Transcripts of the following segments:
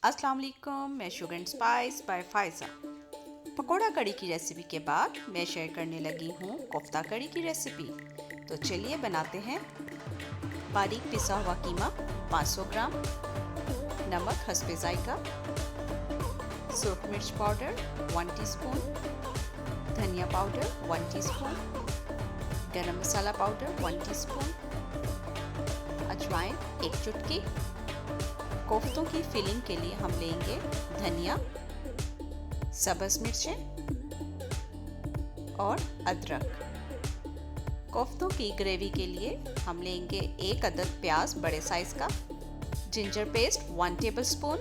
अस्सलाम वालेकुम, मैं sugar and spice by Faiza. Pakora kadhi की रेसिपी के बाद मैं शेयर करने लगी हूँ कोफ्ता कड़ी की रेसिपी। तो चलिए बनाते हैं। बारीक पिसा हुआ कीमा 500 ग्राम, नमक हस्बे जायका, सुरख मिर्च पाउडर 1 टीस्पून, धनिया पाउडर 1 टीस्पून, गरम मसाला पाउडर 1 टीस्पून, अजवाइन 1 चुटकी। कोफ्तों की फिलिंग के लिए हम लेंगे धनिया, सब्ज़ मिर्चें और अदरक। कोफ्तों की ग्रेवी के लिए हम लेंगे 1 अदद प्याज बड़े साइज का, जिंजर पेस्ट 1 टेबलस्पून,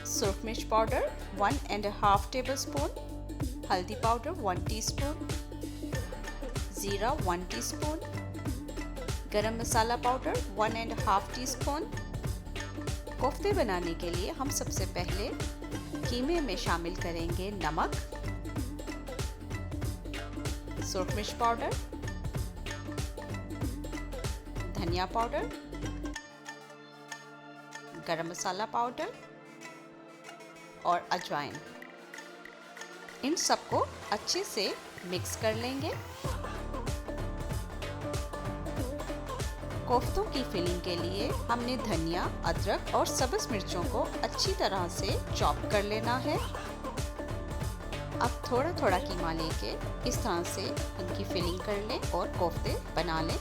सुरख मिर्च पाउडर 1.5 टेबलस्पून, हल्दी पाउडर 1 टीस्पून, ज़ीरा 1 टीस्पून, गरम मसाला पाउडर 1.5 टीस्पून। कोफ्ते बनाने के लिए हम सबसे पहले कीमे में शामिल करेंगे नमक, सुरख मिर्च पाउडर, धनिया पाउडर, गरम मसाला पाउडर और अजवाइन। इन सबको अच्छे से मिक्स कर लेंगे। कोफ्तों की फिलिंग के लिए हमने धनिया, अदरक और सब्ज़ मिर्चों को अच्छी तरह से चॉप कर लेना है। अब थोड़ा थोड़ा कीमा लेके इस तरह से इनकी फिलिंग कर लें और कोफ्ते बना लें।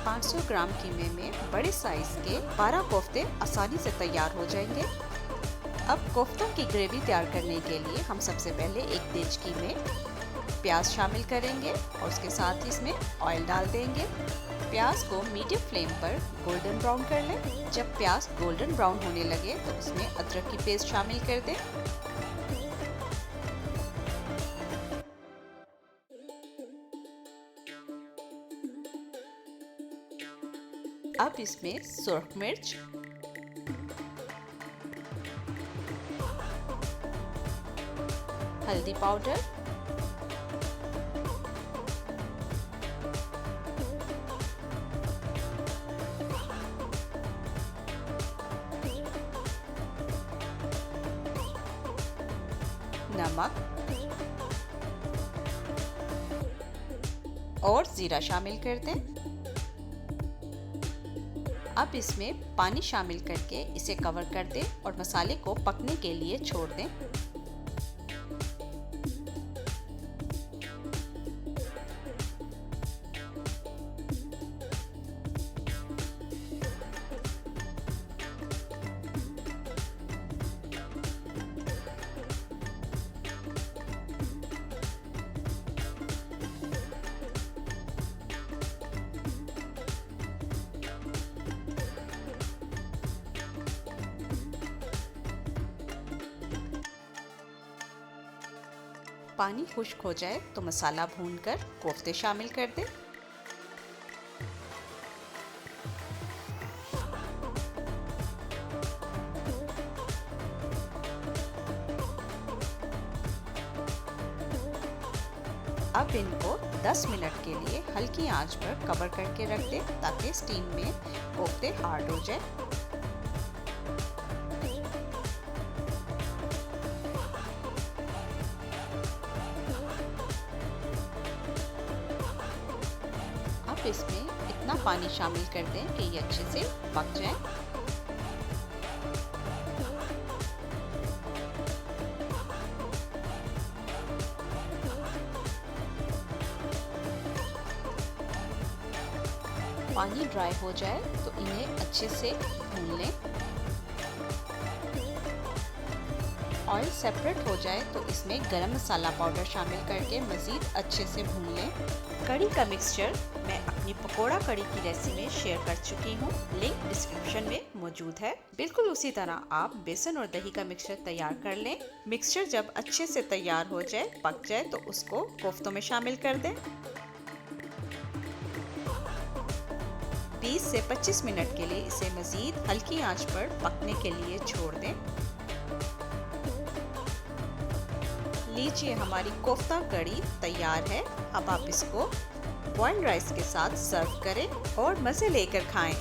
पाँच 500 ग्राम कीमे में बड़े साइज के 12 कोफ्ते आसानी से तैयार हो जाएंगे। अब कोफ्तों की ग्रेवी तैयार करने के लिए हम सबसे पहले एक देचकी में प्याज शामिल करेंगे और उसके साथ ही इसमें ऑयल डाल देंगे। प्याज को मीडियम फ्लेम पर गोल्डन ब्राउन कर लें। जब प्याज गोल्डन ब्राउन होने लगे तो उसमें अदरक की पेस्ट शामिल कर दें। अब इसमें सुरख मिर्च, हल्दी पाउडर, नमक और जीरा शामिल कर दें। अब इसमें पानी शामिल करके इसे कवर कर दें और मसाले को पकने के लिए छोड़ दें। पानी खुश्क हो जाए तो मसाला भूनकर कोफ्ते शामिल कर दें। अब इनको 10 मिनट के लिए हल्की आंच पर कवर करके रख दें ताकि स्टीम में कोफ्ते हार्ड हो जाए। अब इसमें इतना पानी शामिल कर दें कि ये अच्छे से पक जाए। पानी ड्राई हो जाए तो इन्हें अच्छे से भून लें। ऑयल सेपरेट हो जाए तो इसमें गरम मसाला पाउडर शामिल करके मज़ीद अच्छे से भून लें। कड़ी का मिक्सचर मैं अपनी पकोड़ा कड़ी की रेसिपी में शेयर कर चुकी हूँ, लिंक डिस्क्रिप्शन में मौजूद है। बिल्कुल उसी तरह आप बेसन और दही का मिक्सचर तैयार कर लें। मिक्सचर जब अच्छे से तैयार हो जाए, पक जाए तो उसको कोफ्तों में शामिल कर दें। 20 से 25 मिनट के लिए इसे मज़ीद हल्की आंच पर पकने के लिए छोड़ दें। लीजिए, हमारी कोफ्ता कड़ी तैयार है। अब आप इसको बॉइल्ड राइस के साथ सर्व करें और मज़े लेकर खाएं।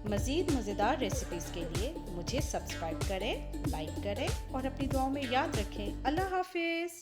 मज़ीद मज़ेदार रेसिपीज़ के लिए मुझे सब्सक्राइब करें, लाइक करें और अपनी दुआओं में याद रखें। अल्लाह हाफिज़।